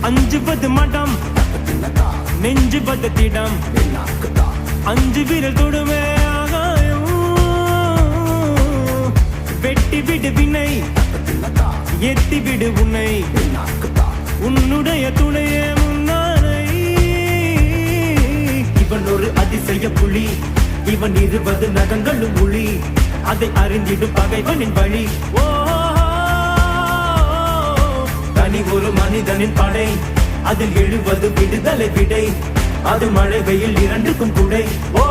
அஞ்சுவது மடம் நெஞ்சுவது திடம் அஞ்சு விரல் தொடுவே ஆகாயம் வெட்டி விடு வினை எத்தி விடு உன்னை உன்னுடைய துணையே முன்னாரை இவன் ஒரு அதிசய புலி இவன் 20 நகங்களும் ஒளி அதை அறிந்திடும் பகைவனின் வழி ஓ தனி ஒரு மனிதனின் படை அதில் எழுவது விடுதலை விடை அது மழை வெயில் இரண்டுக்கும் குடை ஓ